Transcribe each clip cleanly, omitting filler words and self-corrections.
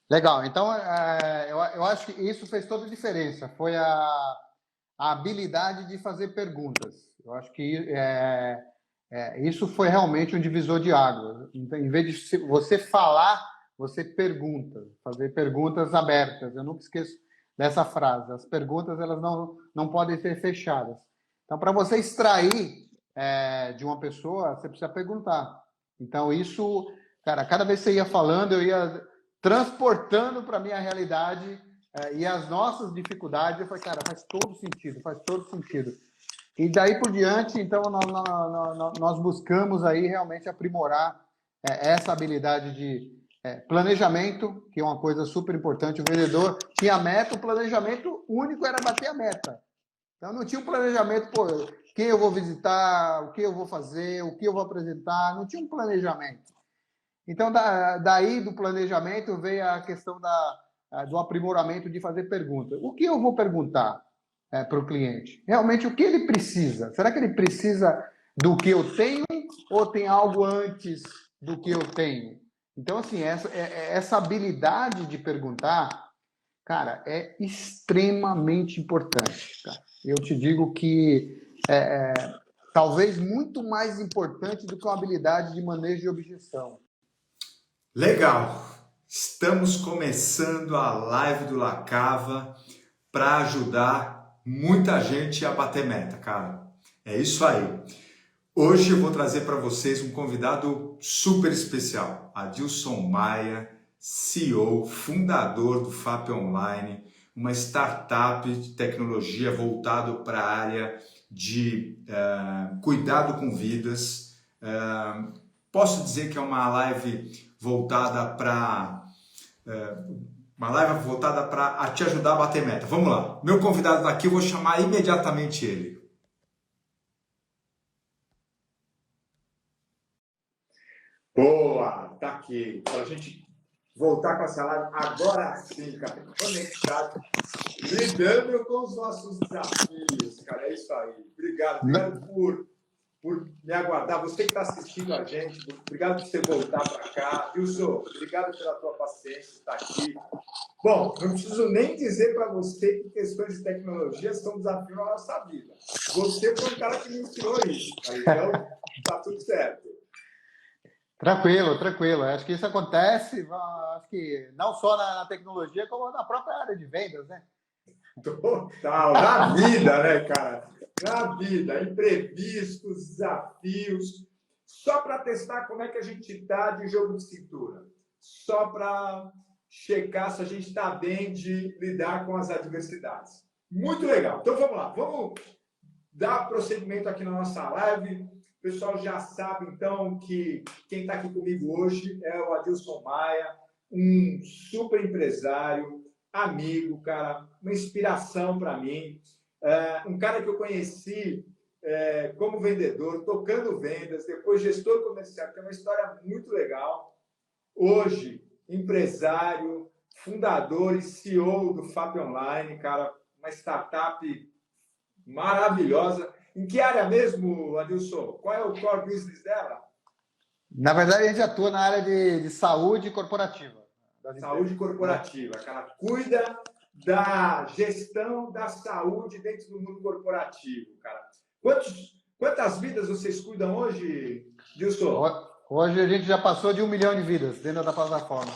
Legal. Então, eu acho que isso fez toda a diferença. Foi a habilidade de fazer perguntas. Eu acho que isso foi realmente um divisor de águas. Então, em vez de você falar, você pergunta, fazer perguntas abertas. Eu nunca esqueço dessa frase. As perguntas elas não podem ser fechadas. Então, para você extrair de uma pessoa, você precisa perguntar. Então, isso, cara, cada vez que você ia falando, eu ia transportando para a minha realidade e as nossas dificuldades. Eu falei, cara, faz todo sentido, faz todo sentido. E daí por diante, então, nós buscamos aí realmente aprimorar essa habilidade de planejamento, que é uma coisa super importante. O vendedor tinha meta, o planejamento único era bater a meta. Então, não tinha um planejamento, pô, quem eu vou visitar, o que eu vou fazer, o que eu vou apresentar, não tinha um planejamento. Então, daí do planejamento veio a questão do aprimoramento de fazer perguntas. O que eu vou perguntar para o cliente? Realmente, o que ele precisa? Será que ele precisa do que eu tenho ou tem algo antes do que eu tenho? Então, assim, essa habilidade de perguntar, cara, é extremamente importante. Cara. Eu te digo que talvez muito mais importante do que uma habilidade de manejo de objeção. Legal! Estamos começando a live do Lacava para ajudar muita gente a bater meta, cara. É isso aí. Hoje eu vou trazer para vocês um convidado super especial, Adilson Maia, CEO, fundador do FAP Online, uma startup de tecnologia voltado para a área de cuidado com vidas. Posso dizer que é uma live voltada para te ajudar a bater meta. Vamos lá. Meu convidado daqui, eu vou chamar imediatamente ele. Boa, tá aqui. Para a gente voltar com essa live agora sim, cara. Conectado, lidando com os nossos desafios, cara. É isso aí. Obrigado. Obrigado por me aguardar. Você que está assistindo a gente, obrigado por você voltar para cá. Wilson, obrigado pela tua paciência, estar aqui. Bom, não preciso nem dizer para você que questões de tecnologia são um desafio na nossa vida. Você foi um cara que me ensinou isso, cara. Então, tá tudo certo. Tranquilo, tranquilo. Acho que isso acontece, acho que não só na tecnologia, como na própria área de vendas, né? Total, na vida, né, cara? Na vida, imprevistos, desafios. Só para testar como é que a gente está de jogo de cintura. Só para checar se a gente está bem de lidar com as adversidades. Muito legal. Então vamos lá, vamos dar prosseguimento aqui na nossa live. O pessoal já sabe, então, que quem está aqui comigo hoje é o Adilson Maia, um super empresário, amigo, cara, uma inspiração para mim. Um cara que eu conheci como vendedor, tocando vendas, depois gestor comercial, que é uma história muito legal. Hoje, empresário, fundador e CEO do FAP Online, cara, uma startup maravilhosa. Em que área mesmo, Adilson? Qual é o core business dela? Na verdade, a gente atua na área de saúde corporativa das Saúde empresas, né? corporativa, que ela cuida da gestão da saúde dentro do mundo corporativo, cara. Quantas vidas vocês cuidam hoje, Dilson? Hoje a gente já passou de 1 milhão de vidas dentro da plataforma.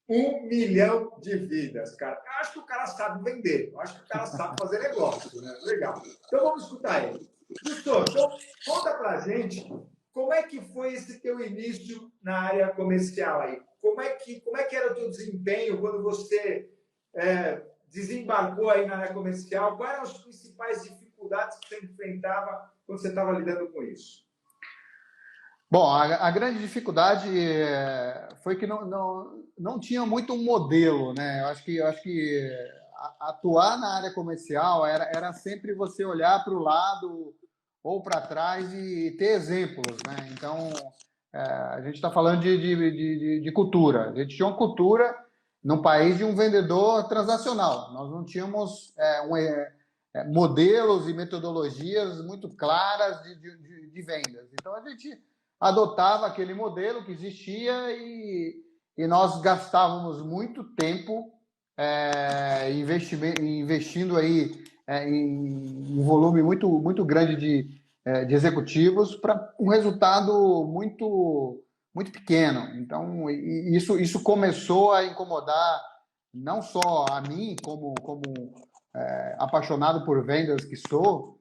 1 milhão de vidas, cara. Eu acho que o cara sabe vender, eu acho que o cara sabe fazer negócio, né? Legal. Então vamos escutar ele. Dilson, então conta pra gente como é que foi esse teu início na área comercial aí. Como é que era o teu desempenho quando você desembarcou aí na área comercial? Quais eram as principais dificuldades que você enfrentava quando você estava lidando com isso? Bom, a grande dificuldade foi que não tinha muito um modelo, né? Eu acho que atuar na área comercial era sempre você olhar para o lado ou para trás e ter exemplos, né? Então, a gente está falando de cultura. A gente tinha uma cultura no país de um vendedor transacional. Nós não tínhamos modelos e metodologias muito claras de vendas. Então, a gente adotava aquele modelo que existia e nós gastávamos muito tempo investindo aí em um volume muito grande de executivos para um resultado muito pequeno. Então, isso começou a incomodar não só a mim, como apaixonado por vendas que sou,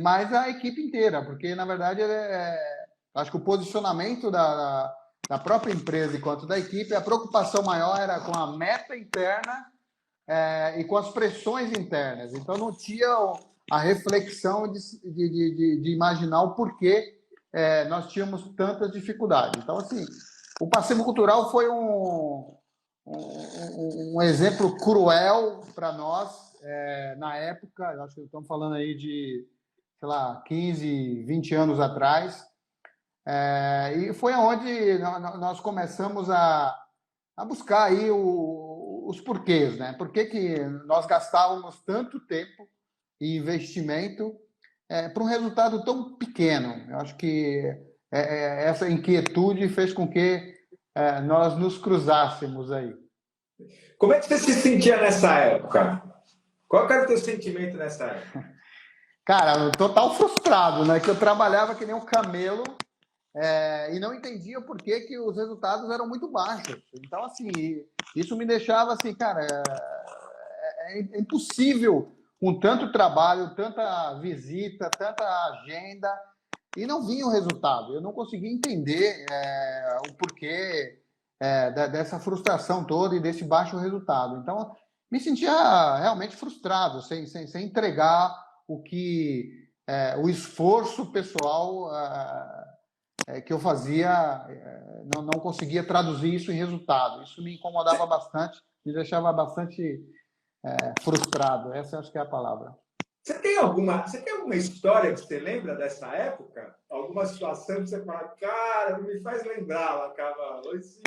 mas a equipe inteira, porque, na verdade, acho que o posicionamento da própria empresa enquanto da equipe, a preocupação maior era com a meta interna e com as pressões internas. Então, não tinha a reflexão de imaginar o porquê nós tínhamos tantas dificuldades. Então, assim, o passivo cultural foi um exemplo cruel para nós na época. Eu acho que estamos falando aí de, sei lá, 15, 20 anos atrás. E foi onde nós começamos a buscar aí os porquês, né? Por que nós gastávamos tanto tempo e investimento para um resultado tão pequeno? Eu acho que essa inquietude fez com que nós nos cruzássemos aí. Como é que você se sentia nessa época? Qual era o teu sentimento nessa época? Cara, total frustrado, né? Que eu trabalhava que nem um camelo e não entendia por que os resultados eram muito baixos. Então, assim, isso me deixava assim, cara, é impossível com tanto trabalho, tanta visita, tanta agenda, e não vinha o resultado. Eu não conseguia entender o porquê dessa frustração toda e desse baixo resultado. Então, me sentia realmente frustrado, sem entregar o esforço pessoal que eu fazia, não conseguia traduzir isso em resultado. Isso me incomodava bastante, me deixava bastante frustrado. Essa acho que é a palavra. Você tem alguma história que você lembra dessa época? Alguma situação que você fala, cara, não me faz lembrar, ela acaba. Você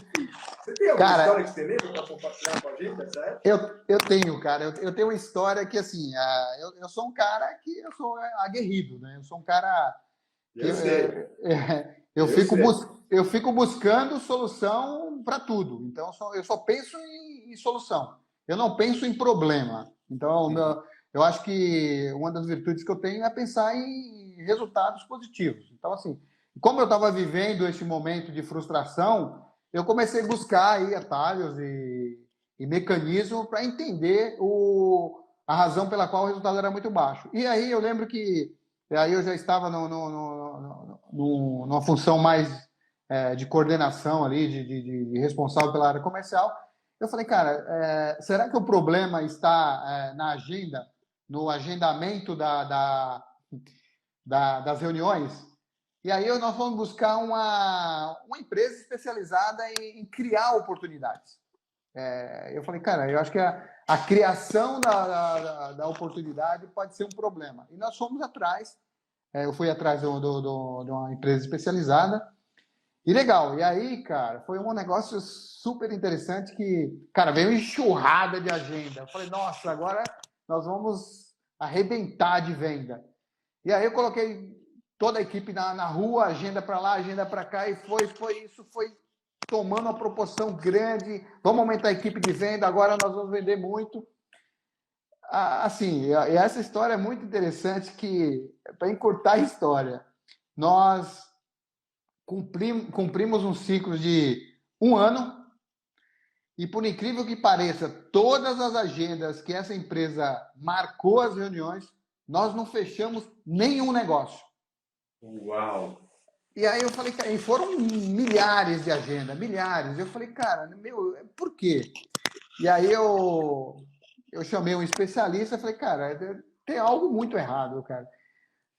tem alguma história que você lembra para compartilhar com a gente dessa época? Eu tenho, cara. Eu tenho uma história que, assim, eu sou um cara que eu sou aguerrido, né? Eu sou um cara que Eu sei. eu fico buscando solução para tudo. Então, eu só penso em solução. Eu não penso em problema. Então, eu acho que uma das virtudes que eu tenho é pensar em resultados positivos. Então, assim, como eu estava vivendo esse momento de frustração, eu comecei a buscar aí atalhos e mecanismos para entender a razão pela qual o resultado era muito baixo. E aí eu lembro que aí eu já estava numa função mais de coordenação ali, de responsável pela área comercial. Eu falei, cara, será que o problema está na agenda, no agendamento das reuniões? E aí nós fomos buscar uma empresa especializada em criar oportunidades. Eu falei, cara, eu acho que a criação da oportunidade pode ser um problema. E nós fomos atrás, eu fui atrás de uma empresa especializada, e legal. E aí, cara, foi um negócio super interessante que, cara, veio enxurrada de agenda. Eu falei, nossa, agora nós vamos arrebentar de venda. E aí eu coloquei toda a equipe na rua, agenda para lá, agenda para cá, e isso foi tomando uma proporção grande. Vamos aumentar a equipe de venda, agora nós vamos vender muito. Assim, essa história é muito interessante, que, para encurtar a história, nós cumprimos um ciclo de um ano, e, por incrível que pareça, todas as agendas que essa empresa marcou as reuniões, nós não fechamos nenhum negócio. Uau! E aí eu falei, cara, e foram milhares de agendas, milhares. Eu falei, cara, por quê? E aí eu chamei um especialista e falei, cara, tem algo muito errado, cara.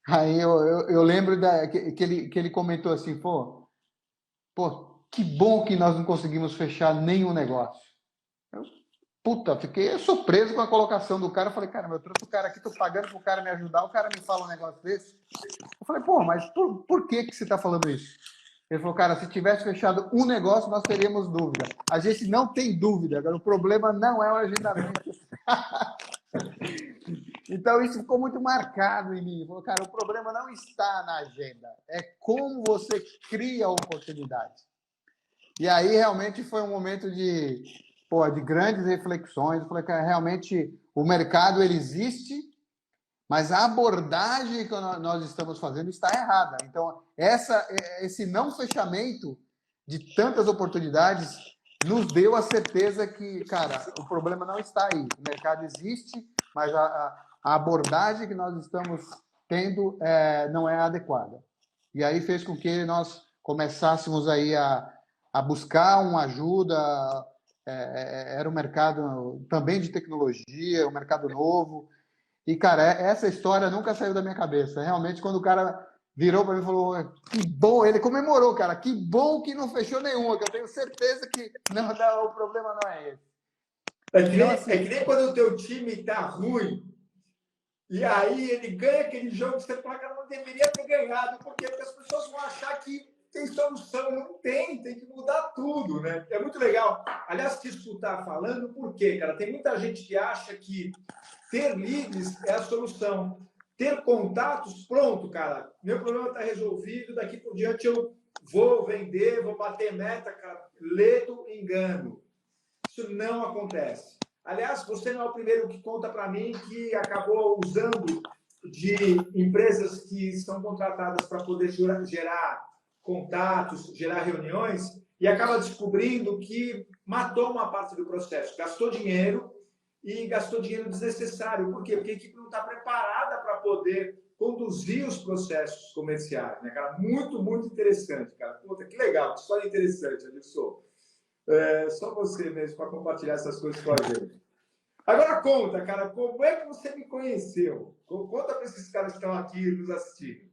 Aí eu lembro que ele comentou assim, pô, que bom que nós não conseguimos fechar nenhum negócio. Fiquei surpreso com a colocação do cara. Eu falei, cara, eu trouxe o cara aqui, tô pagando pro cara me ajudar, o cara me fala um negócio desse. Eu falei, pô, mas por que você está falando isso? Ele falou, cara, se tivesse fechado um negócio, nós teríamos dúvida. A gente não tem dúvida, agora o problema não é o agendamento. Então, isso ficou muito marcado em mim. Ele falou, cara, o problema não está na agenda, é como você cria a oportunidade. E aí realmente foi um momento de grandes reflexões. Eu falei, cara, realmente o mercado ele existe, mas a abordagem que nós estamos fazendo está errada. Então, esse não fechamento de tantas oportunidades nos deu a certeza que, cara, o problema não está aí. O mercado existe, mas a abordagem que nós estamos tendo não é adequada. E aí fez com que nós começássemos aí a buscar uma ajuda. Era um mercado também de tecnologia, um mercado novo. E, cara, essa história nunca saiu da minha cabeça. Realmente, quando o cara virou para mim e falou, que bom, ele comemorou, cara, que bom que não fechou nenhuma, que eu tenho certeza que não, o problema não é esse. Então, assim, é que nem quando o teu time tá ruim, e aí ele ganha aquele jogo que você fala que não deveria ter ganhado, porque as pessoas vão achar que tem solução. Não tem que mudar tudo, né? É muito legal. Aliás, que isso tá falando, por quê, cara? Tem muita gente que acha que ter leads é a solução. Ter contatos, pronto, cara. Meu problema está resolvido, daqui por diante eu vou vender, vou bater meta, cara. Ledo engano. Isso não acontece. Aliás, você não é o primeiro que conta para mim que acabou usando de empresas que são contratadas para poder gerar contatos, gerar reuniões, e acaba descobrindo que matou uma parte do processo. Gastou dinheiro e gastou dinheiro desnecessário. Por quê? Porque a equipe não está preparada para poder conduzir os processos comerciais, né, cara? Muito, muito interessante, cara. Puta, que legal, que história interessante, Adilson. Só você mesmo para compartilhar essas coisas com a gente. Agora conta, cara, como é que você me conheceu? Conta para esses caras que estão aqui nos assistindo.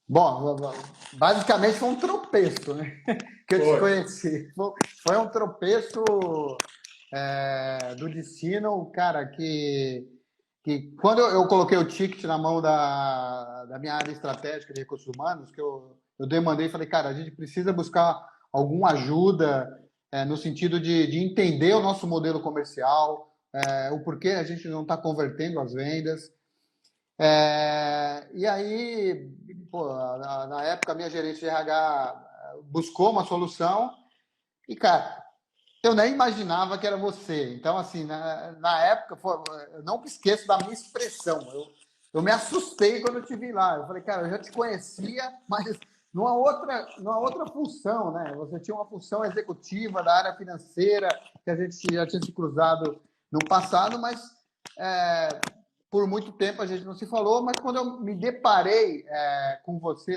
Bom, basicamente foi um tropeço, né? Que eu te conheci. Foi um tropeço do destino, cara, que quando eu coloquei o ticket na mão da minha área estratégica de recursos humanos, que eu demandei e falei, cara, a gente precisa buscar alguma ajuda no sentido de entender o nosso modelo comercial, o porquê a gente não está convertendo as vendas. E aí, pô, na época, a minha gerente de RH buscou uma solução e, cara, eu nem imaginava que era você. Então, assim, na época, eu não esqueço da minha expressão. Eu me assustei quando eu te vi lá. Eu falei, cara, eu já te conhecia, mas numa outra função, né? Você tinha uma função executiva da área financeira, que a gente já tinha se cruzado no passado, mas por muito tempo a gente não se falou. Mas quando eu me deparei com você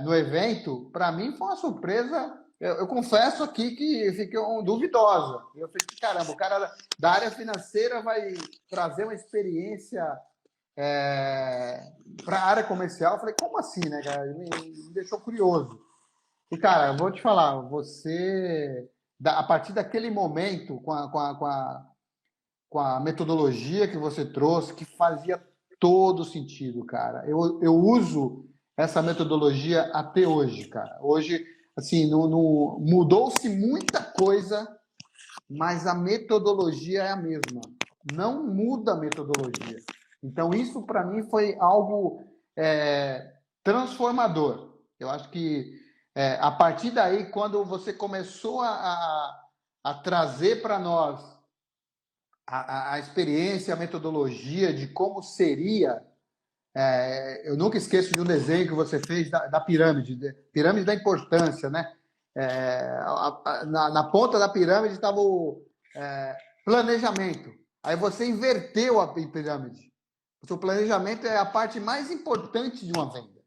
no evento, para mim foi uma surpresa. Eu confesso aqui que fiquei duvidosa. Eu falei, caramba, o cara da área financeira vai trazer uma experiência para a área comercial. Eu falei, como assim, né, cara? Me deixou curioso. E, cara, eu vou te falar, você, a partir daquele momento, com a metodologia que você trouxe, que fazia todo sentido, cara. Eu uso essa metodologia até hoje, cara. Hoje, assim, mudou-se muita coisa, mas a metodologia é a mesma. Não muda a metodologia. Então, isso para mim foi algo transformador. Eu acho que a partir daí, quando você começou a trazer para nós a experiência, a metodologia de como seria. Eu nunca esqueço de um desenho que você fez da pirâmide, pirâmide da importância, né? Na ponta da pirâmide estava o planejamento. Aí você inverteu a pirâmide. O seu planejamento é a parte mais importante de uma venda.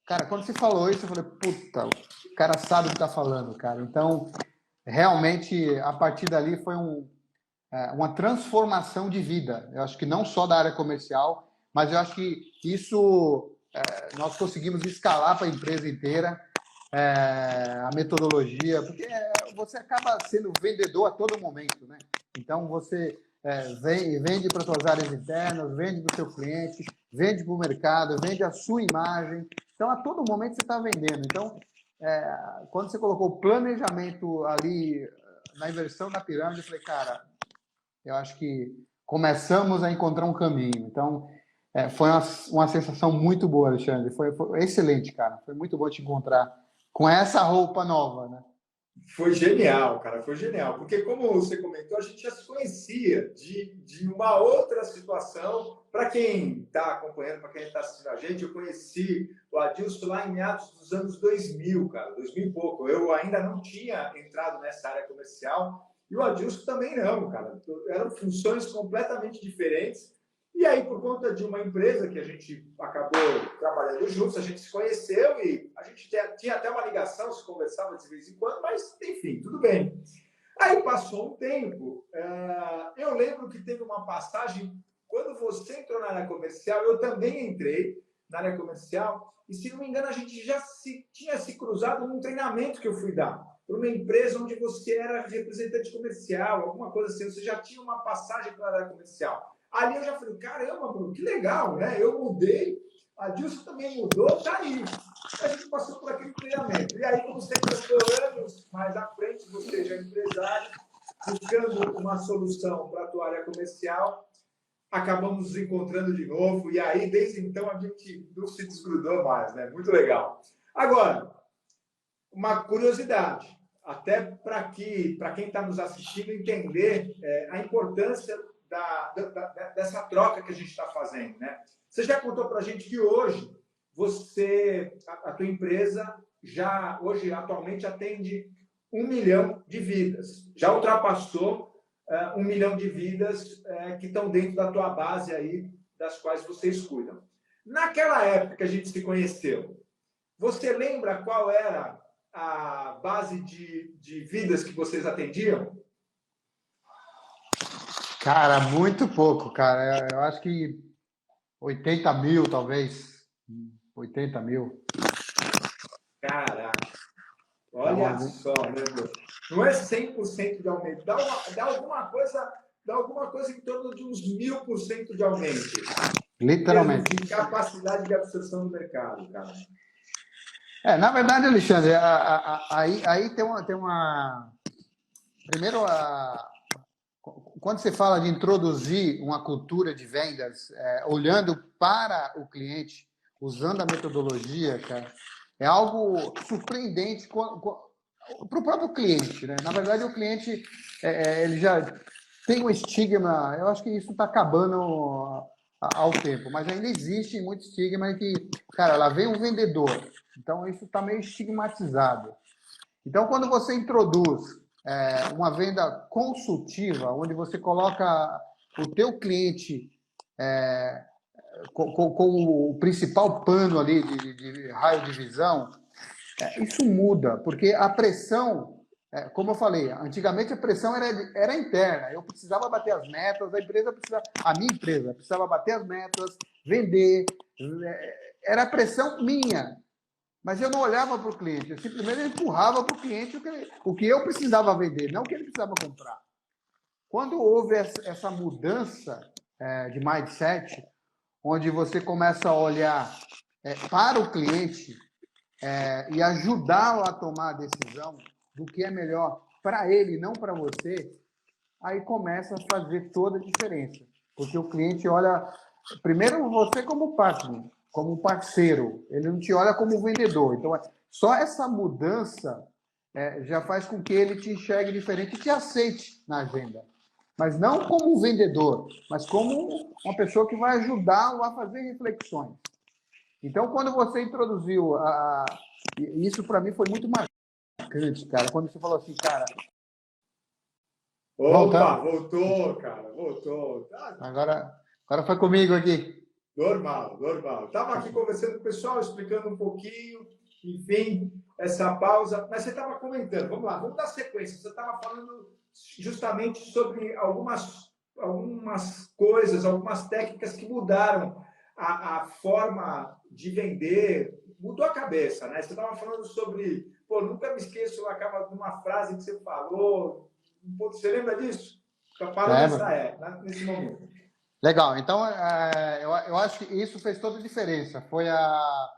Cara, quando você falou isso, eu falei, puta, o cara sabe o que está falando, cara. Então, realmente, a partir dali foi uma transformação de vida. Eu acho que não só da área comercial, mas eu acho que isso nós conseguimos escalar para a empresa inteira, a metodologia, porque você acaba sendo vendedor a todo momento, né? Então, você vende para suas áreas internas, vende para o seu cliente, vende para o mercado, vende a sua imagem. Então, a todo momento você está vendendo. Então, quando você colocou o planejamento ali na inversão da pirâmide, eu falei, cara, eu acho que começamos a encontrar um caminho. Então, foi uma sensação muito boa, Alexandre. Foi excelente, cara. Foi muito bom te encontrar com essa roupa nova, né? Foi genial, cara, foi genial. Porque, como você comentou, a gente já se conhecia de uma outra situação. Para quem está acompanhando, para quem está assistindo a gente, eu conheci o Adilson lá em meados dos anos 2000, cara, 2000 e pouco. Eu ainda não tinha entrado nessa área comercial e o Adilson também não, cara. Eram funções completamente diferentes. E aí, por conta de uma empresa que a gente acabou trabalhando juntos, a gente se conheceu e a gente tinha até uma ligação, se conversava de vez em quando, mas enfim, tudo bem. Aí passou um tempo, eu lembro que teve uma passagem, quando você entrou na área comercial, eu também entrei na área comercial, e se não me engano, a gente já tinha se cruzado num treinamento que eu fui dar, para uma empresa onde você era representante comercial, alguma coisa assim, você já tinha uma passagem para a área comercial. Ali eu já falei, caramba, Bruno, que legal, né? Eu mudei, a Dilson também mudou, tá aí. A gente passou por aquele treinamento. E aí, como você passou anos mais à frente, você já é empresário, buscando uma solução para a tua área comercial, acabamos nos encontrando de novo, e aí, desde então, a gente não se desgrudou mais, né? Muito legal. Agora, uma curiosidade, até para quem está nos assistindo entender a importância dessa troca que a gente está fazendo, né? Você já contou para a gente que hoje a tua empresa já hoje atualmente atende 1 milhão de vidas, já ultrapassou 1 milhão de vidas que estão dentro da tua base aí, das quais vocês cuidam. Naquela época que a gente se conheceu, você lembra qual era a base de vidas que vocês atendiam? Cara, muito pouco, cara. Eu acho que 80 mil, talvez. 80 mil. Caraca, Então, olha só, né, Bruno? Não é 100% de aumento, dá alguma coisa em torno de uns 1000% de aumento, em termos literalmente. de capacidade de absorção do mercado, cara. Na verdade, Alexandre, aí tem uma. Primeiro, quando você fala de introduzir uma cultura de vendas, olhando para o cliente, usando a metodologia, cara, é algo surpreendente para o próprio cliente, né? Na verdade, o cliente ele já tem um estigma. Eu acho que isso está acabando ao tempo, mas ainda existe muito estigma que, cara, lá vem um vendedor. Então, isso está meio estigmatizado. Então, quando você introduz uma venda consultiva, onde você coloca o teu cliente com o principal pano ali de raio de visão, isso muda, porque a pressão, como eu falei, antigamente a pressão era interna. Eu precisava bater as metas, a minha empresa precisava bater as metas, vender, era a pressão minha. Mas eu não olhava para o cliente, eu simplesmente empurrava para o cliente o que eu precisava vender, não o que ele precisava comprar. Quando houve essa mudança de mindset, onde você começa a olhar para o cliente e ajudá-lo a tomar a decisão do que é melhor para ele, não para você, aí começa a fazer toda a diferença. Porque o cliente olha, primeiro, você como partner, como parceiro, ele não te olha como vendedor. Então, só essa mudança já faz com que ele te enxergue diferente e te aceite na agenda. Mas não como um vendedor, mas como uma pessoa que vai ajudá-lo a fazer reflexões. Então, quando você introduziu isso, para mim foi muito marcante, cara. Quando você falou assim, cara, Opa, voltando. voltou, cara, voltou. Agora foi comigo aqui. Normal, normal. Estava aqui conversando com o pessoal, explicando um pouquinho, enfim, essa pausa. Mas você estava comentando, vamos lá, vamos dar sequência. Você estava falando justamente sobre algumas coisas, algumas técnicas que mudaram a forma de vender, mudou a cabeça, né? Você estava falando sobre, pô, nunca me esqueço, acaba de uma frase que você falou. Você lembra disso? Parou nesse momento. Legal. Então, eu acho que isso fez toda a diferença. Foi a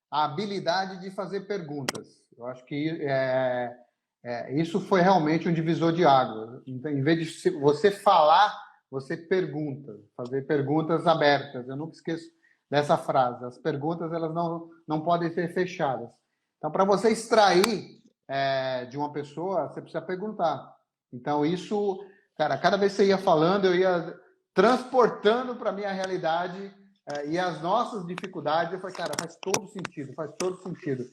habilidade de fazer perguntas. Eu acho que isso foi realmente um divisor de águas. Em vez de você falar, você pergunta. Fazer perguntas abertas. Eu nunca esqueço dessa frase. As perguntas elas não podem ser fechadas. Então, para você extrair de uma pessoa, você precisa perguntar. Então, isso, cara, cada vez que você ia falando, eu ia transportando para a minha realidade e as nossas dificuldades. Eu falei, cara, faz todo sentido, faz todo sentido.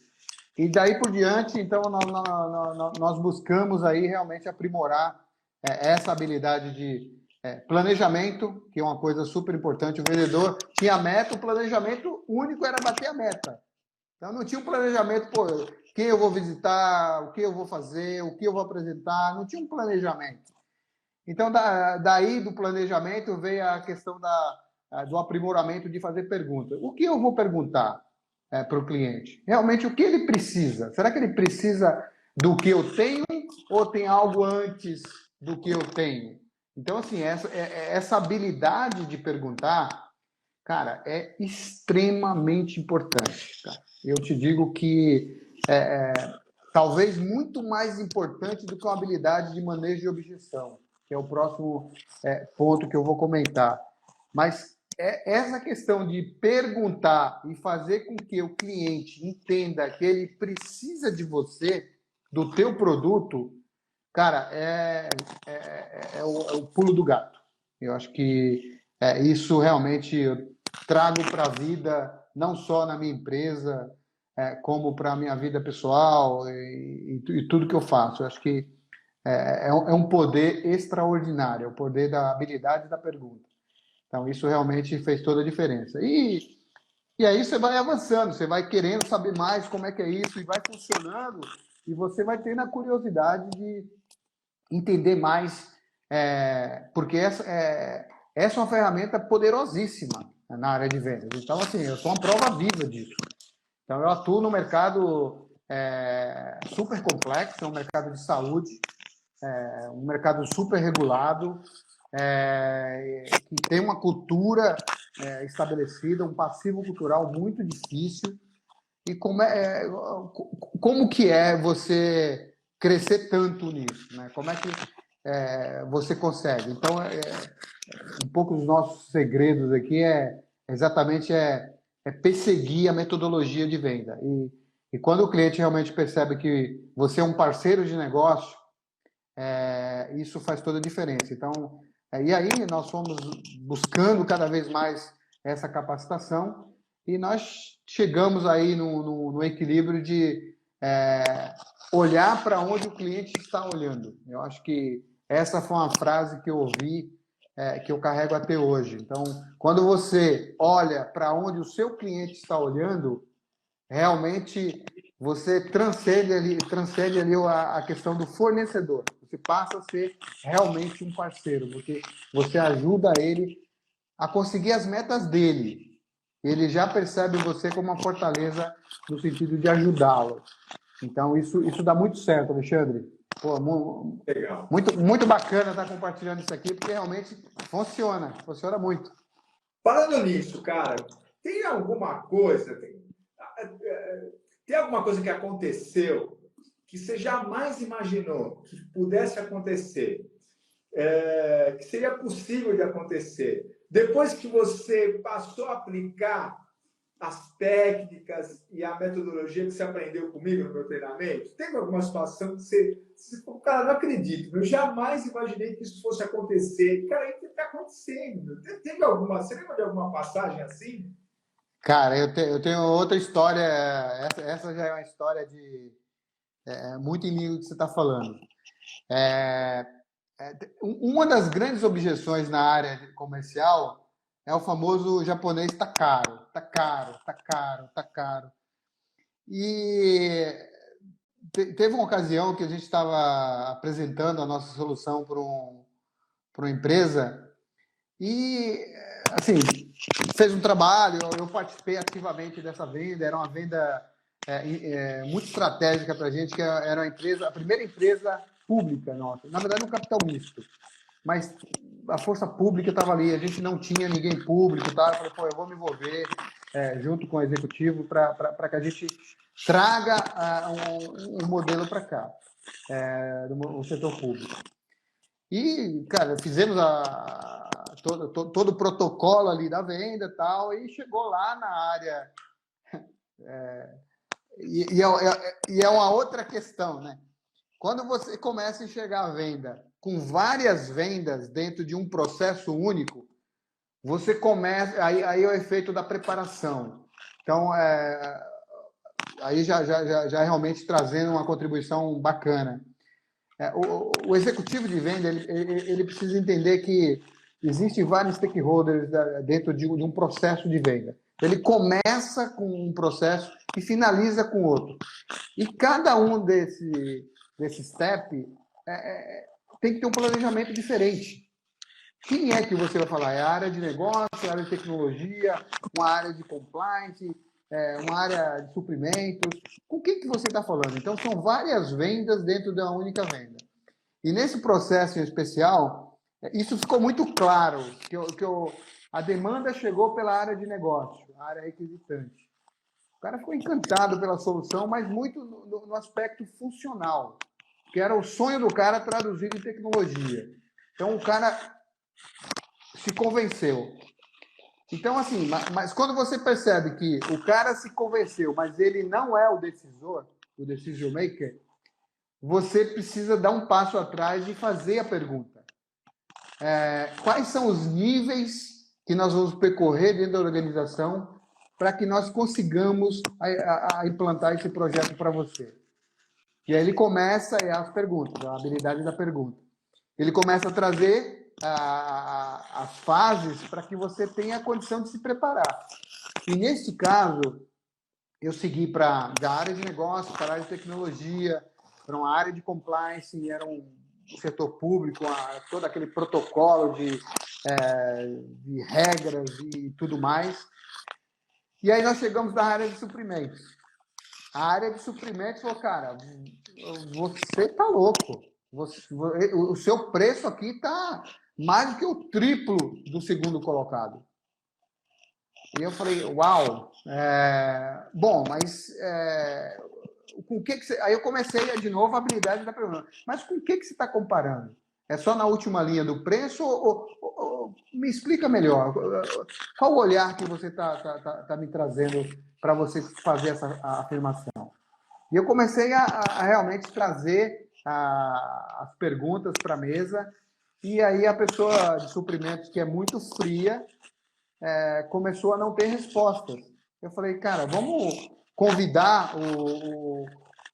E daí por diante, então, nós buscamos aí realmente aprimorar essa habilidade de planejamento, que é uma coisa super importante. O vendedor tinha meta, o planejamento único era bater a meta. Então, não tinha um planejamento, pô, quem eu vou visitar, o que eu vou fazer, o que eu vou apresentar, não tinha um planejamento. Então, daí do planejamento veio a questão do aprimoramento de fazer perguntas. O que eu vou perguntar para o cliente? Realmente, o que ele precisa? Será que ele precisa do que eu tenho ou tem algo antes do que eu tenho? Então, assim, essa habilidade de perguntar, cara, é extremamente importante. Cara. Eu te digo que talvez muito mais importante do que uma habilidade de manejo de objeção, que é o próximo ponto que eu vou comentar. Mas essa questão de perguntar e fazer com que o cliente entenda que ele precisa de você, do teu produto, cara, é o pulo do gato. Eu acho que isso realmente eu trago para a vida, não só na minha empresa, como para a minha vida pessoal e tudo que eu faço. Eu acho que é um poder extraordinário, é o poder da habilidade da pergunta. Então, isso realmente fez toda a diferença. E aí você vai avançando, você vai querendo saber mais como é que é isso, e vai funcionando, e você vai tendo a curiosidade de entender mais, porque essa é uma ferramenta poderosíssima na área de vendas. Então, assim, eu sou uma prova viva disso. Então, eu atuo no mercado super complexo, é um mercado de saúde, um mercado super regulado, que tem uma cultura estabelecida, um passivo cultural muito difícil. E como que é você crescer tanto nisso? Né? Como é que você consegue? Então, um pouco dos nossos segredos aqui exatamente perseguir a metodologia de venda. E quando o cliente realmente percebe que você é um parceiro de negócio, isso faz toda a diferença. Então, e aí nós fomos buscando cada vez mais essa capacitação e nós chegamos aí no equilíbrio de olhar para onde o cliente está olhando. Eu acho que essa foi uma frase que eu ouvi, que eu carrego até hoje. Então, quando você olha para onde o seu cliente está olhando, realmente você transcende ali a questão do fornecedor. Você passa a ser realmente um parceiro, porque você ajuda ele a conseguir as metas dele. Ele já percebe você como uma fortaleza no sentido de ajudá-lo. Então, isso dá muito certo, Alexandre. Pô, Legal. muito bacana estar compartilhando isso aqui, porque realmente funciona muito. Falando nisso, cara, tem alguma coisa, tem alguma coisa que aconteceu que você jamais imaginou que pudesse acontecer, que seria possível de acontecer, depois que você passou a aplicar as técnicas e a metodologia que você aprendeu comigo no meu treinamento? Teve alguma situação que você falou, cara, não acredito, eu jamais imaginei que isso fosse acontecer. Cara, o que está acontecendo? Teve alguma, você lembra de alguma passagem assim? Cara, eu tenho outra história. Essa já é uma história de muito em linha do que você está falando. Uma das grandes objeções na área comercial é o famoso japonês tá caro, tá caro, tá caro, tá caro. E teve uma ocasião que a gente estava apresentando a nossa solução para uma empresa e, assim, fez um trabalho, eu participei ativamente dessa venda, era uma venda muito estratégica para a gente, que era a primeira empresa pública nossa, na verdade um capital misto, mas a força pública estava ali, a gente não tinha ninguém público, tá? Eu falei, pô, eu vou me envolver junto com o executivo para que a gente traga um modelo para cá, do setor público. E, cara, fizemos todo o protocolo ali da venda e tal, e chegou lá na área e é uma outra questão, né? Quando você começa a enxergar a venda com várias vendas dentro de um processo único, você começa... Aí é o efeito da preparação. Então, aí já realmente trazendo uma contribuição bacana. O executivo de venda ele precisa entender que existem vários stakeholders dentro de um processo de venda. Ele começa com um processo e finaliza com outro. E cada um desse step tem que ter um planejamento diferente. Quem é que você vai falar? É a área de negócio, é a área de tecnologia, uma área de compliance, uma área de suprimentos? Com quem que você está falando? Então, são várias vendas dentro de uma única venda. E nesse processo em especial, isso ficou muito claro, a demanda chegou pela área de negócio, a área requisitante. O cara ficou encantado pela solução, mas muito no aspecto funcional, que era o sonho do cara traduzido em tecnologia. Então, o cara se convenceu. Então, assim, mas quando você percebe que o cara se convenceu, mas ele não é o decisor, o decision maker, você precisa dar um passo atrás e fazer a pergunta. Quais são os níveis que nós vamos percorrer dentro da organização para que nós consigamos a implantar esse projeto para você? E aí ele começa as perguntas, a habilidade da pergunta. Ele começa a trazer as fases para que você tenha a condição de se preparar. E nesse caso, eu segui da área de negócio para a área de tecnologia, para uma área de compliance, era um setor público, todo aquele protocolo de regras e tudo mais. E aí nós chegamos na área de suprimentos. A área de suprimentos falou, cara, você tá louco. O seu preço aqui está mais do que o triplo do segundo colocado. E eu falei, uau, bom, mas com o que você... Aí eu comecei de novo a habilidade da pergunta. Mas com o que você está comparando? É só na última linha do preço? Ou me explica melhor. Qual o olhar que você tá me trazendo para você fazer essa afirmação? E eu comecei a realmente trazer as perguntas para a mesa. E aí a pessoa de suprimentos, que é muito fria, começou a não ter respostas. Eu falei, cara, vamos convidar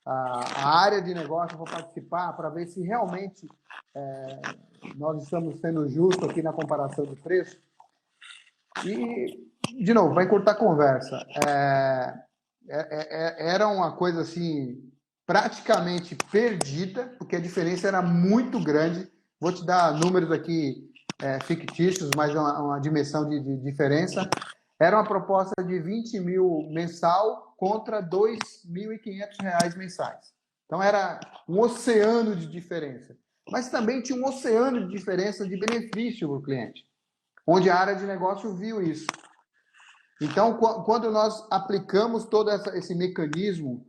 a área de negócio para participar, para ver se realmente nós estamos sendo justos aqui na comparação de preço. E, de novo, vai encurtar a conversa. Era uma coisa assim, praticamente perdida, porque a diferença era muito grande. Vou te dar números aqui fictícios, mas uma dimensão de diferença. Era uma proposta de 20 mil mensal contra R$ 2.500 mensais. Então, era um oceano de diferença. Mas também tinha um oceano de diferença de benefício para o cliente, onde a área de negócio viu isso. Então, quando nós aplicamos todo esse mecanismo,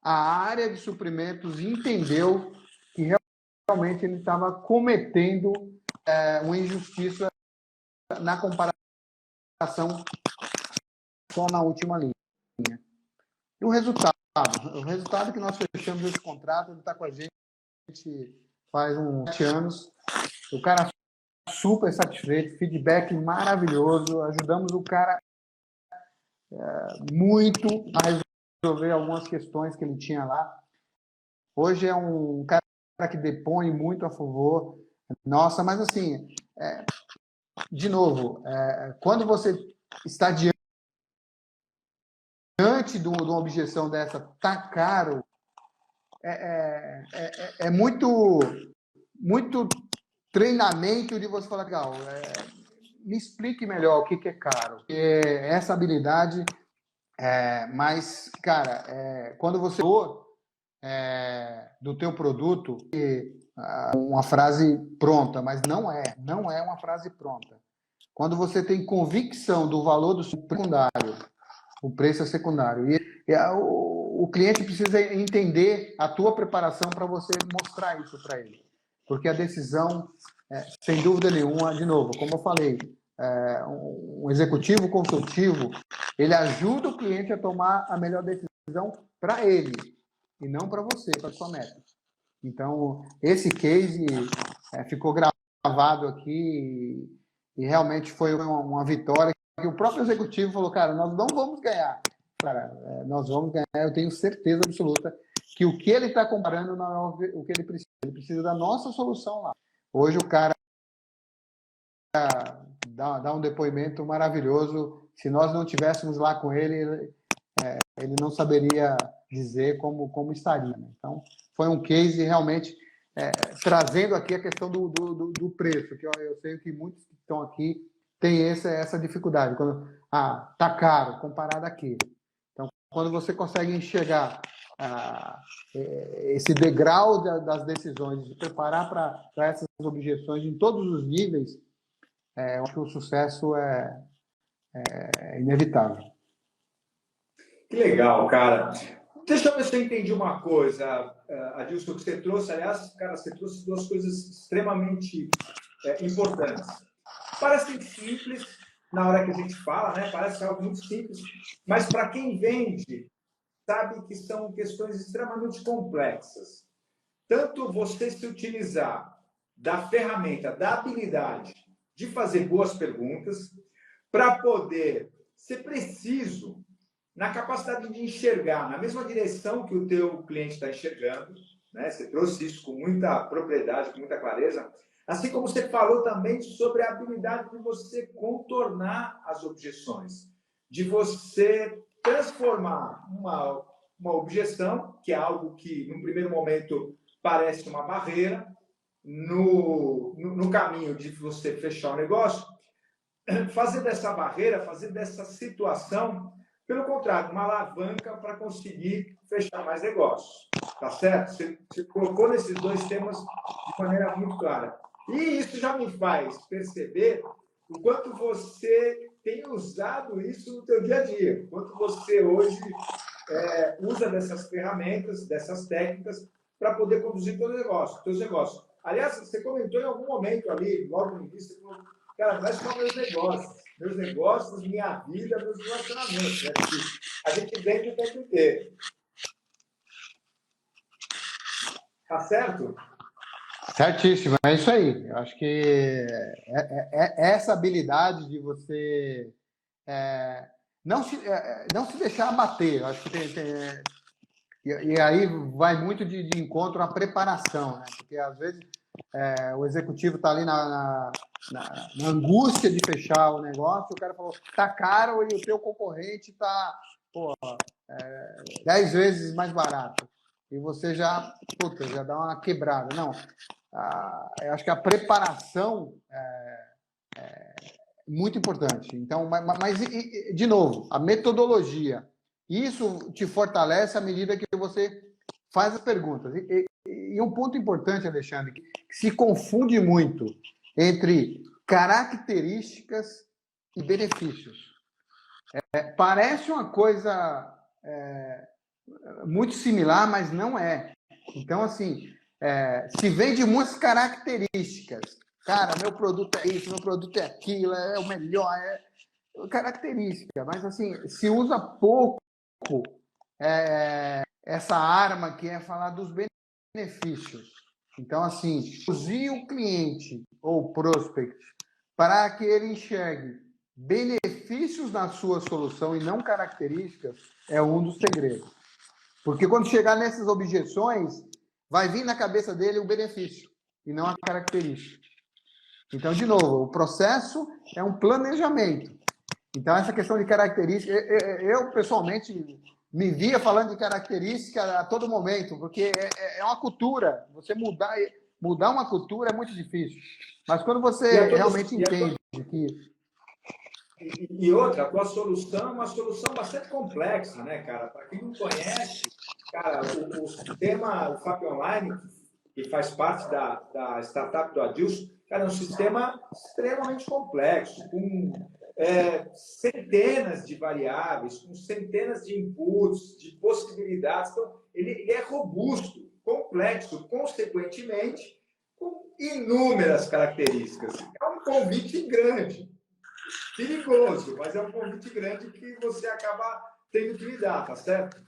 a área de suprimentos entendeu que realmente ele estava cometendo uma injustiça na comparação só na última linha. E o resultado é que nós fechamos esse contrato, ele está com a gente faz uns 7 anos, o cara super satisfeito, feedback maravilhoso, ajudamos o cara muito a resolver algumas questões que ele tinha lá. Hoje é um cara que depõe muito a favor. Nossa, mas assim, de novo, quando você está diante de uma objeção dessa, tá caro, muito treinamento de você falar, legal, me explique melhor o que é caro. Porque essa habilidade, mas, cara, quando você do teu produto, uma frase pronta, mas não é uma frase pronta. Quando você tem convicção do valor do secundário, o preço é secundário. E o cliente precisa entender a tua preparação para você mostrar isso para ele. Porque a decisão, sem dúvida nenhuma, de novo, como eu falei, um executivo consultivo, ele ajuda o cliente a tomar a melhor decisão decisão para ele e não para você, para sua meta. Então, esse case ficou gravado aqui e realmente foi uma vitória que o próprio executivo falou, cara, nós não vamos ganhar. Cara, nós vamos ganhar, eu tenho certeza absoluta que o que ele está comparando não é o que ele precisa da nossa solução lá. Hoje o cara dá um depoimento maravilhoso. Se nós não tivéssemos lá com ele, ele não saberia dizer como estaria. Né? Então, foi um case realmente trazendo aqui a questão do preço, que eu sei que muitos que estão aqui têm essa dificuldade. Quando tá caro comparado aqui. Então, quando você consegue enxergar esse degrau das decisões, se preparar para essas objeções em todos os níveis, eu acho que o sucesso é inevitável. Que legal, cara. Deixa eu ver se eu entendi uma coisa, Adilson, que você trouxe. Aliás, cara, você trouxe duas coisas extremamente importantes. Parecem simples na hora que a gente fala, né? Parece algo muito simples, mas para quem vende, sabe que são questões extremamente complexas. Tanto você se utilizar da ferramenta, da habilidade de fazer boas perguntas, para poder ser preciso na capacidade de enxergar na mesma direção que o teu cliente está enxergando, né? Você trouxe isso com muita propriedade, com muita clareza, assim como você falou também sobre a habilidade de você contornar as objeções, de você transformar uma objeção, que é algo que, num primeiro momento, parece uma barreira, no caminho de você fechar o negócio, fazer dessa barreira, fazer dessa situação, pelo contrário, uma alavanca para conseguir fechar mais negócios. Tá certo? Você colocou nesses dois temas de maneira muito clara. E isso já me faz perceber o quanto você tem usado isso no teu dia a dia, o quanto você hoje usa dessas ferramentas, dessas técnicas, para poder conduzir teus negócios. Aliás, você comentou em algum momento ali, logo no início, você falou, cara, não é só meus negócios, minha vida, meus relacionamentos, né? Porque a gente vende o tempo inteiro. Tá certo? Certíssimo, é isso aí. Eu acho que essa habilidade de você não se deixar abater. Eu acho que e aí vai muito de encontro à preparação, né? Porque às vezes o executivo está ali na angústia de fechar o negócio, o cara falou, tá caro e o teu concorrente está 10 vezes mais barato. E você já dá uma quebrada. Não, eu acho que a preparação é muito importante. Então, mas de novo, a metodologia, isso te fortalece à medida que você faz as perguntas. E um ponto importante, Alexandre, que se confunde muito entre características e benefícios. Parece uma coisa muito similar, mas não é. Então, assim, se vende muitas características. Cara, meu produto é isso, meu produto é aquilo, é o melhor, característica. Mas, assim, se usa pouco essa arma que é falar dos benefícios. Então, assim, induzir o cliente ou prospect para que ele enxergue benefícios na sua solução e não características é um dos segredos. Porque quando chegar nessas objeções, vai vir na cabeça dele o benefício e não a característica. Então, de novo, o processo é um planejamento. Então, essa questão de característica, eu pessoalmente me via falando de característica a todo momento, porque é uma cultura. Você mudar uma cultura é muito difícil. Mas quando você realmente entende que... E outra, a tua solução é uma solução bastante complexa, né, cara? Para quem não conhece, cara, o sistema, o FAP Online, que faz parte da startup do Adilson, cara, é um sistema extremamente complexo, com centenas de variáveis, com centenas de inputs, de possibilidades. Então, ele é robusto, complexo, consequentemente, com inúmeras características. É um convite grande, perigoso, mas é um convite grande que você acaba tendo que lidar, tá certo?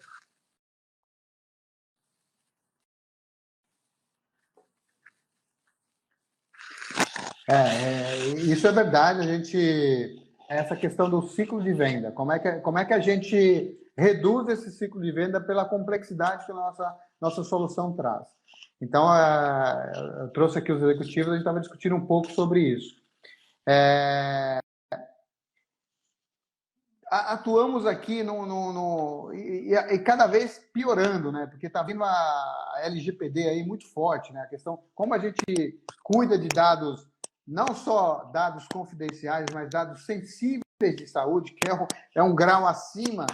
Isso é verdade. Essa questão do ciclo de venda, como é que a gente reduz esse ciclo de venda pela complexidade que a nossa solução traz. Então, eu trouxe aqui os executivos, a gente estava discutindo um pouco sobre isso. Atuamos aqui e cada vez piorando, né? Porque está vindo a LGPD aí muito forte, né? A questão como a gente cuida de dados, não só dados confidenciais, mas dados sensíveis de saúde, que é um grau acima.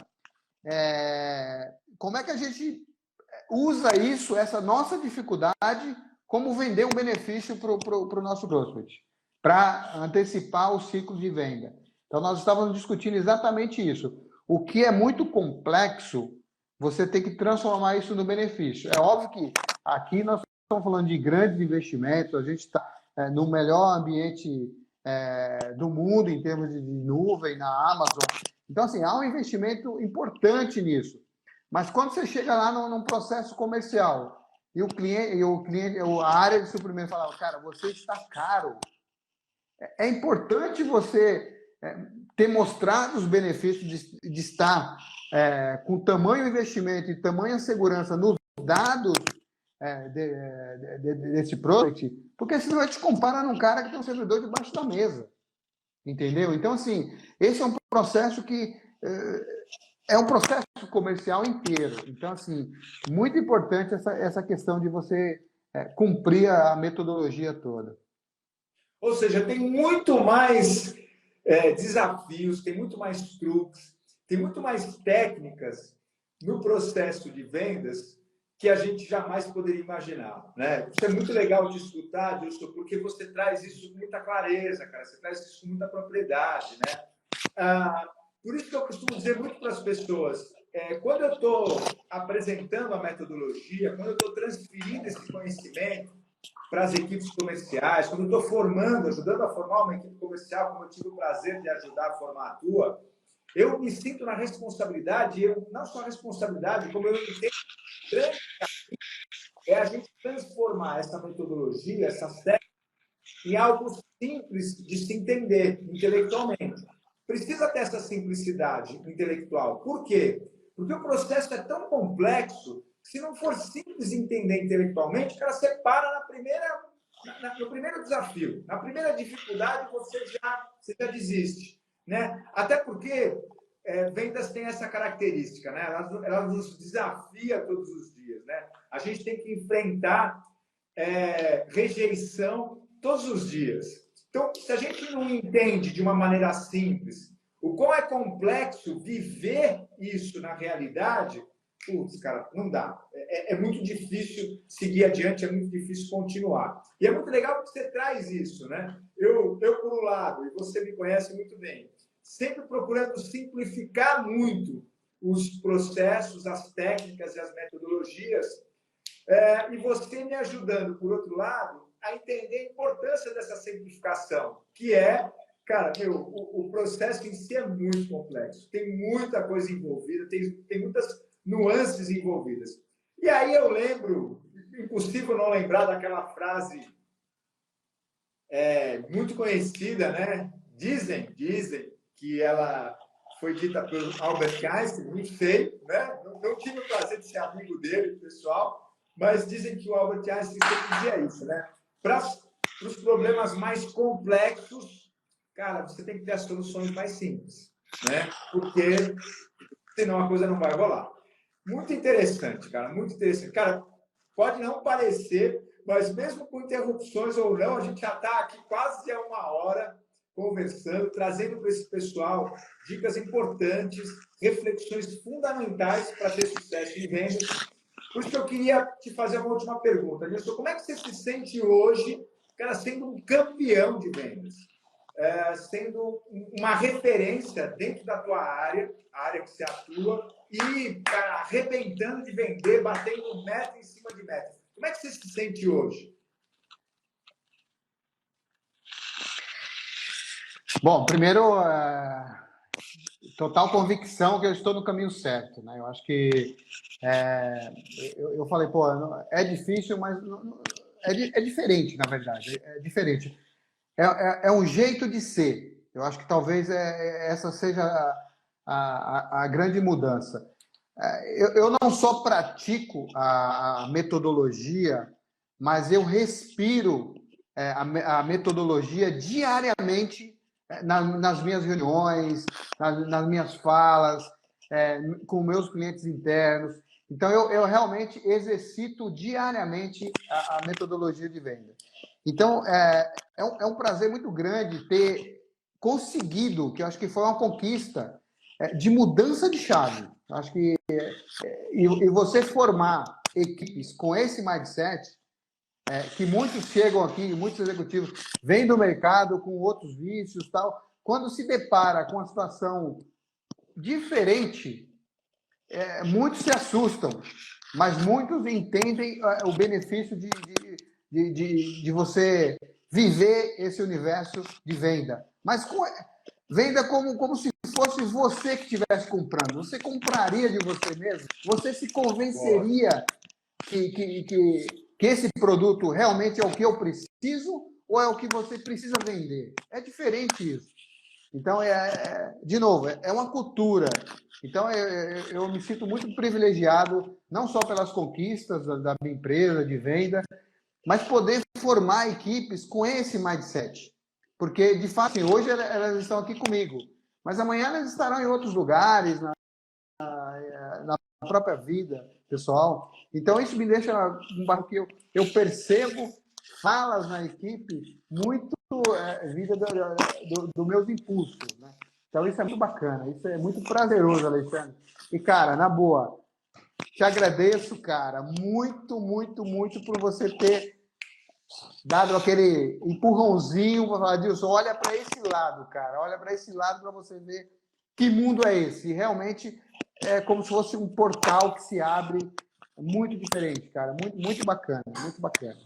Como é que a gente usa isso, essa nossa dificuldade, como vender um benefício para o nosso prospect, para antecipar o ciclo de venda? Então, nós estávamos discutindo exatamente isso. O que é muito complexo, você tem que transformar isso no benefício. É óbvio que aqui nós estamos falando de grandes investimentos, a gente está no melhor ambiente do mundo em termos de nuvem, na Amazon. Então, assim, há um investimento importante nisso. Mas quando você chega lá num processo comercial e a área de suprimento fala, cara, você está caro. É importante você ter mostrado os benefícios de estar com tamanho investimento e tamanha segurança nos dados desse product, porque senão a gente compara num cara que tem um servidor debaixo da mesa. Entendeu? Então, assim, esse é um processo que é um processo comercial inteiro. Então, assim, muito importante essa questão de você cumprir a metodologia toda. Ou seja, tem muito mais desafios, tem muito mais truques, tem muito mais técnicas no processo de vendas que a gente jamais poderia imaginar, né? Isso é muito legal de escutar, Dilson, porque você traz isso com muita clareza, cara. Você traz isso com muita propriedade, né? Por isso que eu costumo dizer muito para as pessoas, quando eu estou apresentando a metodologia, quando eu estou transferindo esse conhecimento para as equipes comerciais, quando eu estou formando, ajudando a formar uma equipe comercial, como eu tive o prazer de ajudar a formar a tua, eu me sinto na responsabilidade, não só a responsabilidade, como eu entendo grande é a gente transformar essa metodologia, essas técnicas, em algo simples de se entender intelectualmente. Precisa ter essa simplicidade intelectual. Por quê? Porque o processo é tão complexo que, se não for simples de entender intelectualmente, o cara separa no primeiro desafio. Na primeira dificuldade, você já desiste. Né? Até porque vendas têm essa característica, né? Elas nos desafia todos os dias. Né? A gente tem que enfrentar rejeição todos os dias. Então, se a gente não entende de uma maneira simples o quão é complexo viver isso na realidade, putz, cara, não dá. É muito difícil seguir adiante, é muito difícil continuar. E é muito legal que você traz isso, né? Eu por um lado, e você me conhece muito bem, sempre procurando simplificar muito os processos, as técnicas e as metodologias, e você me ajudando, por outro lado, a entender a importância dessa simplificação, que cara, o processo em si é muito complexo, tem muita coisa envolvida, tem muitas nuances envolvidas. E aí eu lembro, impossível não lembrar daquela frase muito conhecida, né? Dizem que ela foi dita por Albert Einstein, não sei, né? Não tive o prazer de ser amigo dele, pessoal, mas dizem que o Albert Einstein sempre dizia isso, né? Para os problemas mais complexos, cara, você tem que ter as soluções mais simples, né? Porque senão a coisa não vai rolar. Muito interessante, cara, muito interessante. Cara, pode não parecer, mas mesmo com interrupções ou não, a gente já está aqui quase há uma hora conversando, trazendo para esse pessoal dicas importantes, reflexões fundamentais para ter sucesso em vendas. Por isso que eu queria te fazer uma última pergunta, Nilson. Como é que você se sente hoje, cara, sendo um campeão de vendas? Sendo uma referência dentro da tua área, a área que você atua, e, cara, arrebentando de vender, batendo meta em cima de meta. Como é que você se sente hoje? Bom, primeiro, total convicção que eu estou no caminho certo, né? Eu acho que eu falei, pô, é difícil, mas é diferente, na verdade, é diferente. é um jeito de ser. Eu acho que talvez essa seja a grande mudança. Eu não só pratico a metodologia, mas eu respiro a metodologia diariamente nas minhas reuniões, nas minhas falas, com meus clientes internos. Então, eu realmente exercito diariamente a metodologia de venda. Então, é um prazer muito grande ter conseguido, que eu acho que foi uma conquista, de mudança de chave. Eu acho que e você formar equipes com esse mindset, que muitos chegam aqui, muitos executivos vêm do mercado com outros vícios tal, quando se depara com uma situação diferente, muitos se assustam, mas muitos entendem o benefício de você viver esse universo de venda. Mas venda como se fosse você que estivesse comprando. Você compraria de você mesmo? Você se convenceria que esse produto realmente é o que eu preciso ou é o que você precisa vender? É diferente isso. Então, de novo, é uma cultura. Então, eu me sinto muito privilegiado, não só pelas conquistas da minha empresa de venda, mas poder formar equipes com esse mindset. Porque, de fato, assim, hoje elas estão aqui comigo, mas amanhã elas estarão em outros lugares, na própria vida pessoal. Então, isso me deixa que eu percebo falas na equipe muito vida dos meus impulsos, né? Então, isso é muito bacana, isso é muito prazeroso, Alexandre. E, cara, na boa, te agradeço, cara, muito, muito, muito por você ter dado aquele empurrãozinho para falar, Dilson, olha para esse lado, cara, olha para esse lado para você ver que mundo é esse. E realmente é como se fosse um portal que se abre, muito diferente, cara, muito, muito bacana, muito bacana.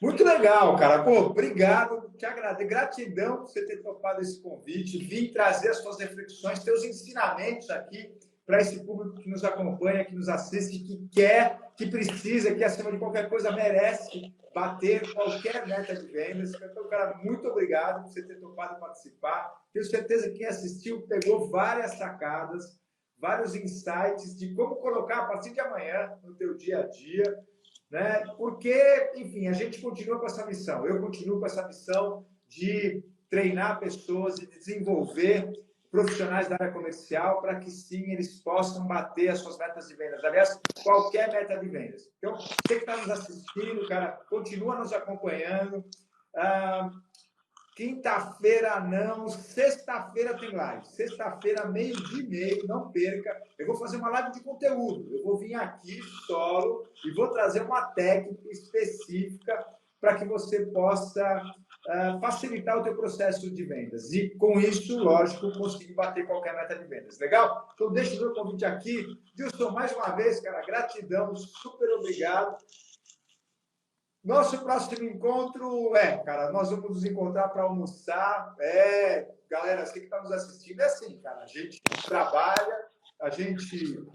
Muito legal, cara. Pô, obrigado, te agradeço. Gratidão por você ter topado esse convite, vir trazer as suas reflexões, teus ensinamentos aqui para esse público que nos acompanha, que nos assiste, que quer, que precisa, que acima de qualquer coisa merece bater qualquer meta de vendas. Então, cara, muito obrigado por você ter topado participar. Tenho certeza que quem assistiu pegou várias sacadas, vários insights de como colocar a partir de amanhã no teu dia a dia. Né? Porque, enfim, a gente continua com essa missão. Eu continuo com essa missão de treinar pessoas e desenvolver profissionais da área comercial para que, sim, eles possam bater as suas metas de vendas. Aliás, qualquer meta de vendas. Então, você que está nos assistindo, cara, continua nos acompanhando. Quinta-feira não, sexta-feira tem live. Sexta-feira, 12h30, não perca. Eu vou fazer uma live de conteúdo. Eu vou vir aqui solo e vou trazer uma técnica específica para que você possa facilitar o teu processo de vendas. E com isso, lógico, conseguir bater qualquer meta de vendas. Legal? Então, deixa o meu convite aqui. Dilson, mais uma vez, cara, gratidão, super obrigado. Nosso próximo encontro cara, nós vamos nos encontrar para almoçar. Galera, você que está nos assistindo, é assim, cara, a gente trabalha, a gente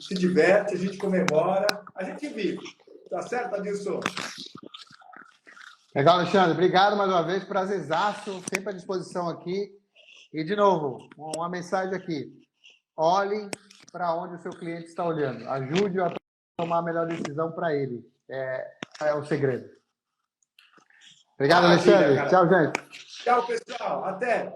se diverte, a gente comemora, a gente vive. Tá certo, Adilson? Legal, Alexandre. Obrigado mais uma vez, prazerzaço, sempre à disposição aqui. E, de novo, uma mensagem aqui. Olhe para onde o seu cliente está olhando. Ajude-o a tomar a melhor decisão para ele. É o segredo. Obrigado, Alexandre. Cara. Tchau, gente. Tchau, pessoal. Até.